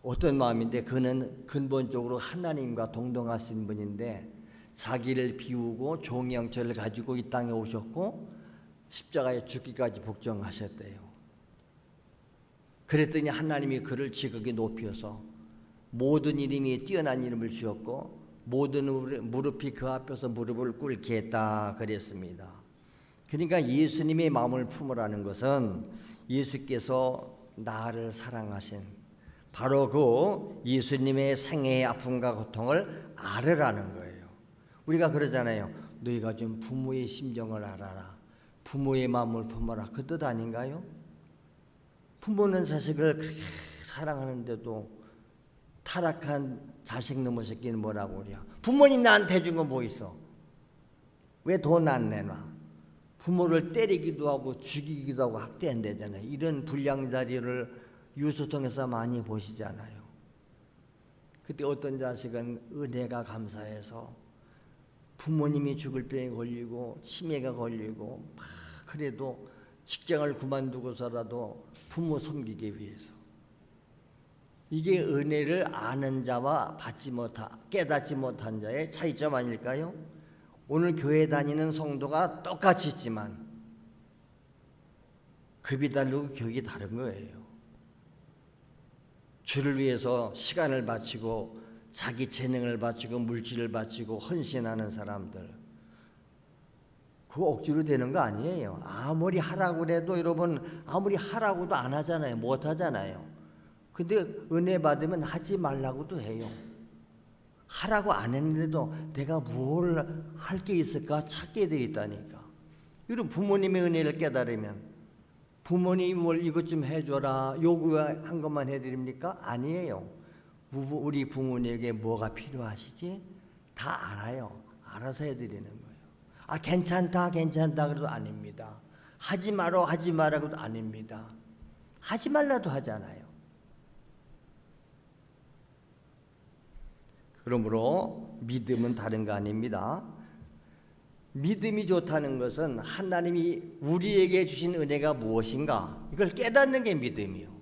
어떤 마음인데 그는 근본적으로 하나님과 동등하신 분인데 자기를 비우고 종의 형체를 가지고 이 땅에 오셨고 십자가에 죽기까지 복종하셨대요. 그랬더니 하나님이 그를 지극히 높여서 모든 이름이 뛰어난 이름을 주었고 모든 무릎이 그 앞에서 무릎을 꿇게 했다 그랬습니다. 그러니까 예수님의 마음을 품으라는 것은 예수께서 나를 사랑하신 바로 그 예수님의 생애의 아픔과 고통을 알으라는 거예요. 우리가 그러잖아요. 너희가 좀 부모의 심정을 알아라. 부모의 마음을 품어라. 그 뜻 아닌가요? 부모는 자식을 그렇게 사랑하는데도 타락한 자식 놈의 새끼는 뭐라고 그래요? 부모님 나한테 해준 건 뭐 있어? 왜 돈 안 내놔? 부모를 때리기도 하고 죽이기도 하고 학대한다잖아요. 이런 불량자리를 뉴스통해서 많이 보시잖아요. 그때 어떤 자식은 은혜가 감사해서 부모님이 죽을 병에 걸리고 치매가 걸리고 막 그래도 직장을 그만두고서라도 부모 섬기기 위해서. 이게 은혜를 아는 자와 깨닫지 못한 자의 차이점 아닐까요? 오늘 교회 다니는 성도가 똑같이 있지만 급이 다르고 격이 다른 거예요. 주를 위해서 시간을 바치고 자기 재능을 바치고 물질을 바치고 헌신하는 사람들, 그거 억지로 되는 거 아니에요. 아무리 하라고 해도 여러분 아무리 하라고도 안 하잖아요. 못 하잖아요. 근데 은혜 받으면 하지 말라고도 해요. 하라고 안 했는데도 내가 뭘 할 게 있을까 찾게 돼 있다니까. 이런 부모님의 은혜를 깨달으면 부모님이 뭘 이것 좀 해줘라 요구한 것만 해드립니까? 아니에요. 우리 부모님에게 뭐가 필요하시지? 다 알아요. 알아서 해드리는 거예요. 아 괜찮다 그래도 아닙니다. 하지 마라고도 아닙니다. 하지 말라도 하잖아요. 그러므로 믿음은 다른 거 아닙니다. 믿음이 좋다는 것은 하나님이 우리에게 주신 은혜가 무엇인가 이걸 깨닫는 게 믿음이요.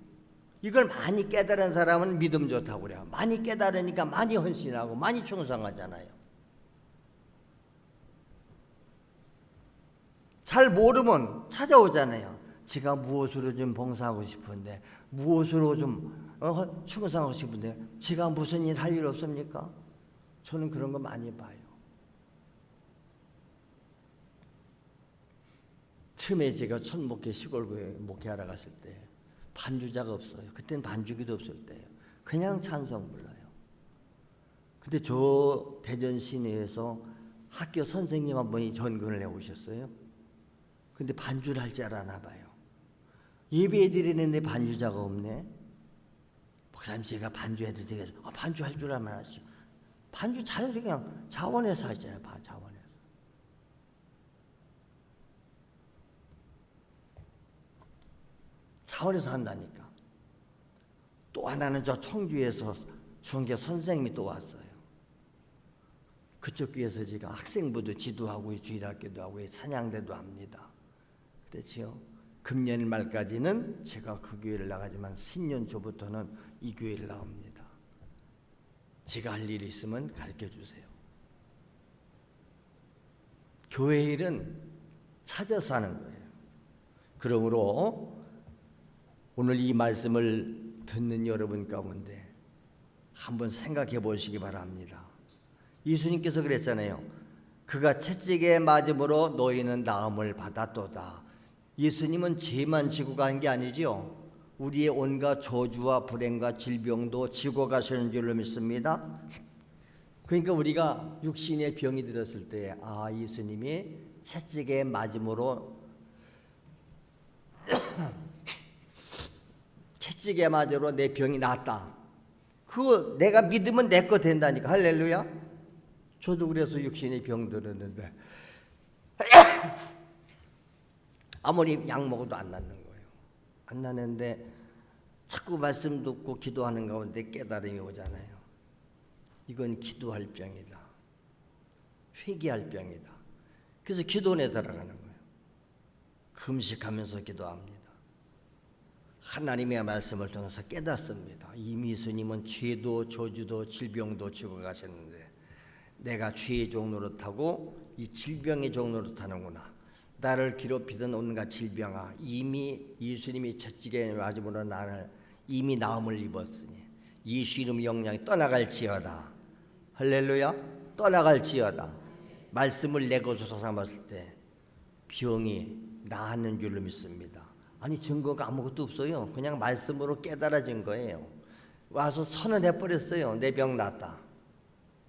이걸 많이 깨달은 사람은 믿음 좋다고 그래요. 많이 깨달으니까 많이 헌신하고 많이 충성하잖아요. 잘 모르면 찾아오잖아요. 제가 무엇으로 좀 봉사하고 싶은데, 무엇으로 좀 충성하고 싶은데, 제가 무슨 일 할 일 없습니까? 저는 그런 거 많이 봐요. 처음에 제가 첫 목회 시골교회 목회하러 갔을 때 반주자가 없어요. 그때는 반주기도 없을 때예요. 그냥 찬송 불러요. 근데 저 대전 시내에서 학교 선생님 한 분이 전근을 해오셨어요. 근데 반주를 할 줄 아나 봐요. 예배 드리는데 반주자가 없네. 목사님 제가 반주해도 되겠어요? 반주할 줄 알면 하시죠. 반주 잘 그냥 자원해서 하잖아요. 자원해서. 자원해서 한다니까. 또 하나는 저 청주에서 중학교 선생님이 또 왔어요. 그쪽 교회에서 제가 학생부도 지도하고 주일학교도 하고 찬양대도 합니다. 그렇지요. 금년 말까지는 제가 그 교회를 나가지만 신년 초부터는 이 교회를 나옵니다. 제가 할 일이 있으면 가르쳐 주세요. 교회 일은 찾아서 하는 거예요. 그러므로 오늘 이 말씀을 듣는 여러분 가운데 한번 생각해 보시기 바랍니다. 예수님께서 그랬잖아요. 그가 채찍에 맞음으로 너희는 나음을 받았도다. 예수님은 죄만 지고 간 게 아니지요. 우리의 온갖 저주와 불행과 질병도 지고 가시는 줄로 믿습니다. 그러니까 우리가 육신의 병이 들었을 때 예수님이 채찍에 맞음으로 채찍에 맞으로 내 병이 낫다. 그거 내가 믿으면 내 거 된다니까. 할렐루야. 저도 그래서 육신의 병 들었는데 아무리 약 먹어도 안 낫는 거예요. 안 낫는데 자꾸 말씀 듣고 기도하는 가운데 깨달음이 오잖아요. 이건 기도할 병이다. 회개할 병이다. 그래서 기도원에 들어가는 거예요. 금식하면서 기도합니다. 하나님의 말씀을 통해서 깨닫습니다. 이미 예수님은 죄도 저주도 질병도 지고 가셨는데 내가 죄의 종로로 타고 이 질병의 종로로 타는구나. 나를 괴롭히던 온갖 질병아, 이미 예수님이 채찍에 맞음으로 나를 이미 나음을 입었으니 예수 이름 영향이 떠나갈지어다. 할렐루야. 떠나갈지어다. 말씀을 내 것으로 삼았을 때 병이 나았는 줄로 믿습니다. 아니 증거가 아무것도 없어요. 그냥 말씀으로 깨달아진 거예요. 와서 선언해 버렸어요. 내 병 낫다.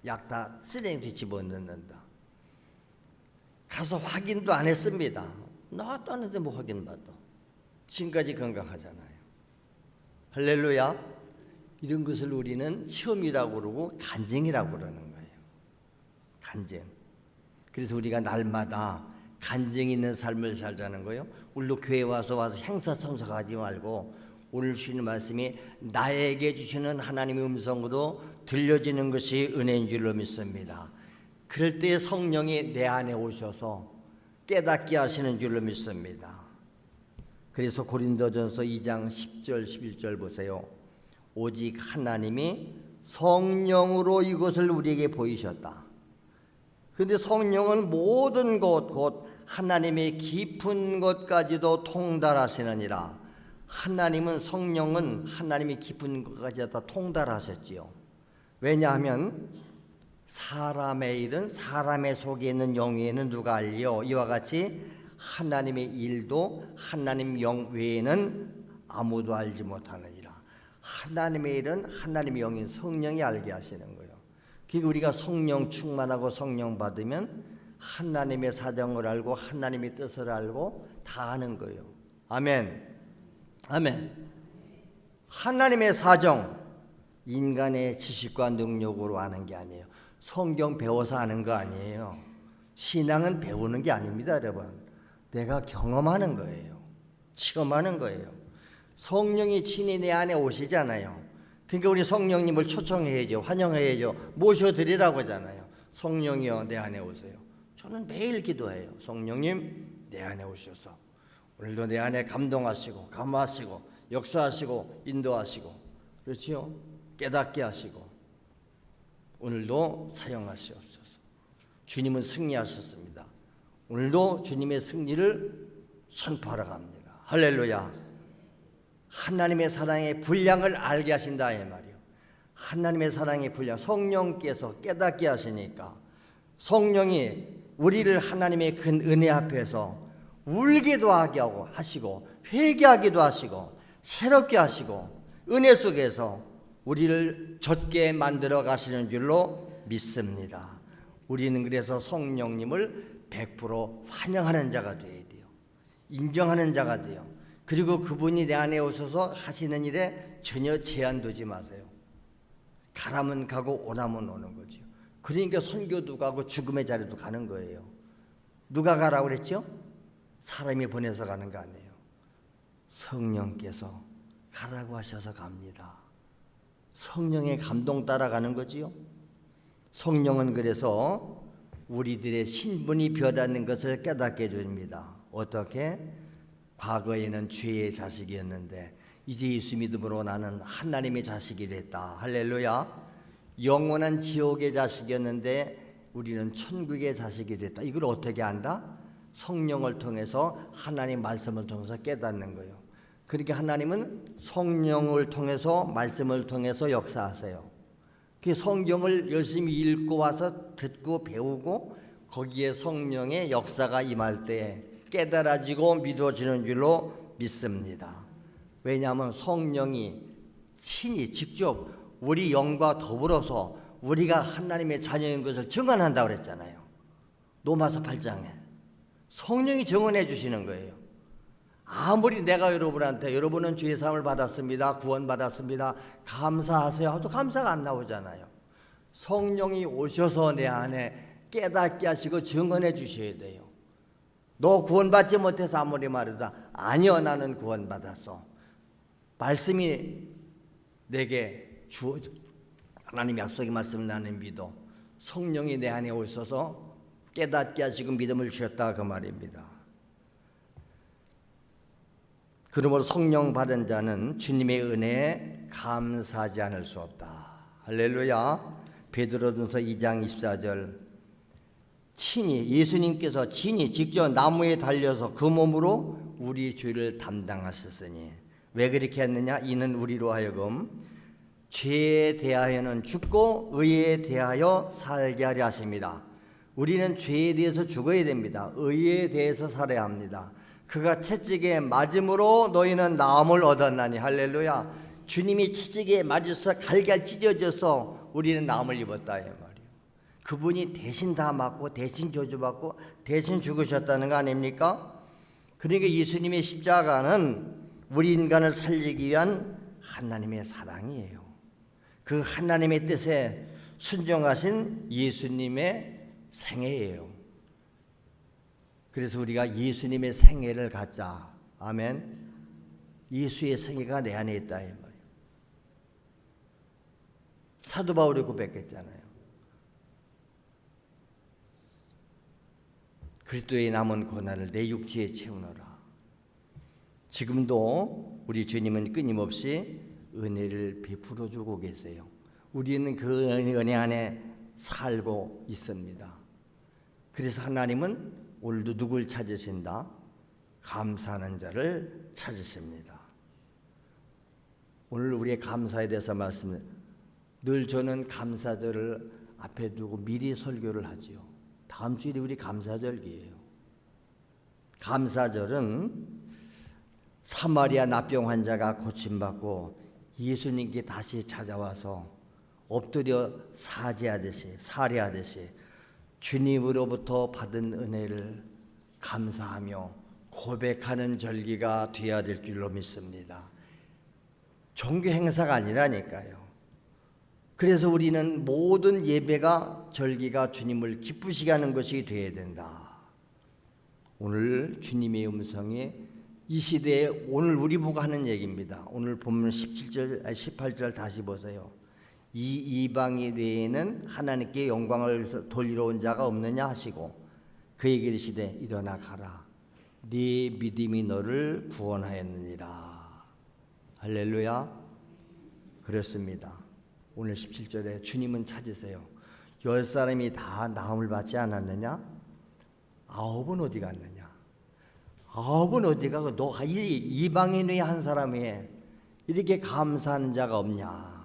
약 다 쓰레기 집어넣는다. 가서 확인도 안 했습니다. 나왔다는데 뭐 확인받아. 지금까지 건강하잖아요. 할렐루야. 이런 것을 우리는 체험이라고 그러고 간증이라고 그러는 거예요. 간증. 그래서 우리가 날마다 간증 있는 삶을 살자는 거예요. 오늘도 교회 와서 행사 참석하지 말고 오늘 주시는 말씀이 나에게 주시는 하나님의 음성으로 들려지는 것이 은혜인 줄로 믿습니다. 그럴 때 성령이 내 안에 오셔서 깨닫게 하시는 줄로 믿습니다. 그래서 고린도전서 2장 10절 11절 보세요. 오직 하나님이 성령으로 이것을 우리에게 보이셨다. 그런데 성령은 모든 것 곧 하나님의 깊은 것까지도 통달하시느니라. 하나님은 성령은 하나님의 깊은 것까지 다 통달하셨지요. 왜냐하면 사람의 일은 사람의 속에 있는 영에는 누가 알리요. 이와 같이 하나님의 일도 하나님 영 외에는 아무도 알지 못하느니라. 하나님의 일은 하나님의 영인 성령이 알게 하시는 거예요. 그러니까 우리가 성령 충만하고 성령 받으면 하나님의 사정을 알고 하나님의 뜻을 알고 다 아는 거예요. 아멘. 아멘. 하나님의 사정, 인간의 지식과 능력으로 아는 게 아니에요. 성경 배워서 아는 거 아니에요. 신앙은 배우는 게 아닙니다, 여러분. 내가 경험하는 거예요. 체험하는 거예요. 성령이 친히 내 안에 오시잖아요. 그러니까 우리 성령님을 초청해야죠. 환영해야죠. 모셔드리라고 하잖아요. 성령이여 내 안에 오세요. 저는 매일 기도해요. 성령님 내 안에 오셔서 오늘도 내 안에 감동하시고 감화하시고 역사하시고 인도하시고 그렇지요? 깨닫게 하시고 오늘도 사용하시옵소서. 주님은 승리하셨습니다. 오늘도 주님의 승리를 선포하러 갑니다. 할렐루야. 하나님의 사랑의 분량을 알게 하신다 이 말이요. 하나님의 사랑의 분량, 성령께서 깨닫게 하시니까 성령이 우리를 하나님의 큰 은혜 앞에서 울기도 하게 하시고 회개하기도 하시고 새롭게 하시고 은혜 속에서 우리를 젖게 만들어 가시는 줄로 믿습니다. 우리는 그래서 성령님을 100% 환영하는 자가 되어야 돼요. 인정하는 자가 돼요. 그리고 그분이 내 안에 오셔서 하시는 일에 전혀 제한 두지 마세요. 가라면 가고 오라면 오는 거죠. 그러니까 선교도 가고 죽음의 자리도 가는 거예요. 누가 가라고 그랬죠? 사람이 보내서 가는 거 아니에요. 성령께서 가라고 하셔서 갑니다. 성령의 감동 따라가는 거지요. 성령은 그래서 우리들의 신분이 변하는 것을 깨닫게 해줍니다. 어떻게? 과거에는 죄의 자식이었는데 이제 예수 믿음으로 나는 하나님의 자식이 됐다. 할렐루야. 영원한 지옥의 자식이었는데 우리는 천국의 자식이 됐다. 이걸 어떻게 안다? 성령을 통해서 하나님 말씀을 통해서 깨닫는 거예요. 그러니까 하나님은 성령을 통해서 말씀을 통해서 역사하세요. 그 성경을 열심히 읽고 와서 듣고 배우고 거기에 성령의 역사가 임할 때 깨달아지고 믿어지는 줄로 믿습니다. 왜냐하면 성령이 친히 직접 우리 영과 더불어서 우리가 하나님의 자녀인 것을 증언한다고 그랬잖아요. 로마서 8장에 성령이 증언해 주시는 거예요. 아무리 내가 여러분한테 여러분은 죄 사함을 받았습니다, 구원받았습니다, 감사하세요 하도 감사가 안 나오잖아요. 성령이 오셔서 내 안에 깨닫게 하시고 증언해 주셔야 돼요. 너 구원받지 못해서 아무리 말해도 아니요, 나는 구원받았어. 말씀이 내게 주어져 하나님 약속의 말씀을 나는 믿어. 성령이 내 안에 오셔서 깨닫게 하시고 믿음을 주셨다 그 말입니다. 그러므로 성령 받은 자는 주님의 은혜에 감사하지 않을 수 없다. 할렐루야. 베드로전서 2장 24절 친히 예수님께서 친히 직접 나무에 달려서 그 몸으로 우리 죄를 담당하셨으니 왜 그렇게 했느냐? 이는 우리로 하여금 죄에 대하여는 죽고 의에 대하여 살게 하려 하십니다. 우리는 죄에 대해서 죽어야 됩니다. 의에 대해서 살아야 합니다. 그가 채찍에 맞음으로 너희는 나음을 얻었나니. 할렐루야. 주님이 채찍에 맞아서 갈갈 찢어져서 우리는 나음을 입었다 이 말이에요. 그분이 대신 다 맞고 대신 저주받고 대신 죽으셨다는 거 아닙니까? 그러니까 예수님의 십자가는 우리 인간을 살리기 위한 하나님의 사랑이에요. 그 하나님의 뜻에 순종하신 예수님의 생애예요. 그래서 우리가 예수님의 생애를 갖자. 아멘. 예수의 생애가 내 안에 있다 이 말이에요. 사도 바울이 고백했잖아요. 그리스도의 남은 고난을 내 육체에 채우노라. 지금도 우리 주님은 끊임없이 은혜를 베풀어 주고 계세요. 우리는 그 은혜 안에 살고 있습니다. 그래서 하나님은 오늘도 누굴 찾으신다? 감사하는 자를 찾으십니다. 오늘 우리의 감사에 대해서 말씀을 늘 저는 감사절을 앞에 두고 미리 설교를 하지요. 다음 주일이 우리 감사절기예요. 감사절은 사마리아 납병 환자가 고침받고 예수님께 다시 찾아와서 엎드려 살해하듯이 주님으로부터 받은 은혜를 감사하며 고백하는 절기가 되어야 될 줄로 믿습니다. 종교 행사가 아니라니까요. 그래서 우리는 모든 예배가 절기가 주님을 기쁘시게 하는 것이 되어야 된다. 오늘 주님의 음성이 이 시대에 오늘 우리 보고 하는 얘기입니다. 오늘 보면 18절 다시 보세요. 이 이방인 외에는 하나님께 영광을 돌리러 온 자가 없느냐 하시고 그에게 이르시되 일어나 가라. 네 믿음이 너를 구원하였느니라. 할렐루야. 그렇습니다. 오늘 17절에 주님은 찾으세요. 10사람이 다 나음을 받지 않았느냐? 9은 어디 갔느냐? 9은 어디 가고 이방인의 한 사람이 이렇게 감사하는 자가 없냐?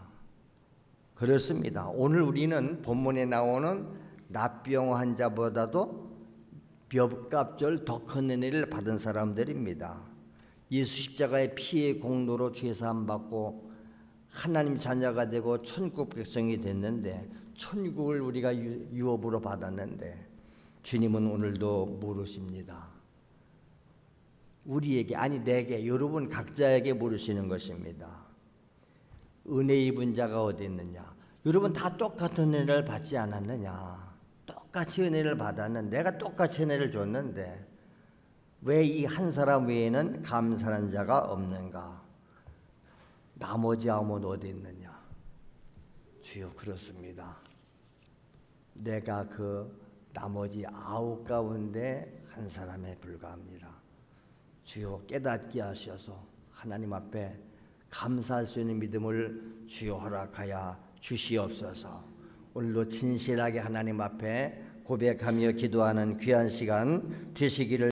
그렇습니다. 오늘 우리는 본문에 나오는 납병 환자보다도 몇 갑절 더 큰 은혜를 받은 사람들입니다. 예수 십자가의 피의 공로로 죄사함 받고 하나님 자녀가 되고 천국 백성이 됐는데, 천국을 우리가 유업으로 받았는데 주님은 오늘도 물으십니다. 우리에게, 아니 내게, 여러분 각자에게 물으시는 것입니다. 은혜 입은 자가 어디 있느냐? 여러분 다 똑같은 은혜를 받지 않았느냐? 똑같이 은혜를 받았는데, 내가 똑같이 은혜를 줬는데 왜 이 한 사람 외에는 감사하는 자가 없는가? 나머지 9은 어디 있느냐? 주여, 그렇습니다. 내가 그 나머지 9 가운데 한 사람에 불과합니다. 주여, 깨닫게 하셔서 하나님 앞에 감사할 수 있는 믿음을 주여 허락하여 주시옵소서. 오늘도 진실하게 하나님 앞에 고백하며 기도하는 귀한 시간 되시기를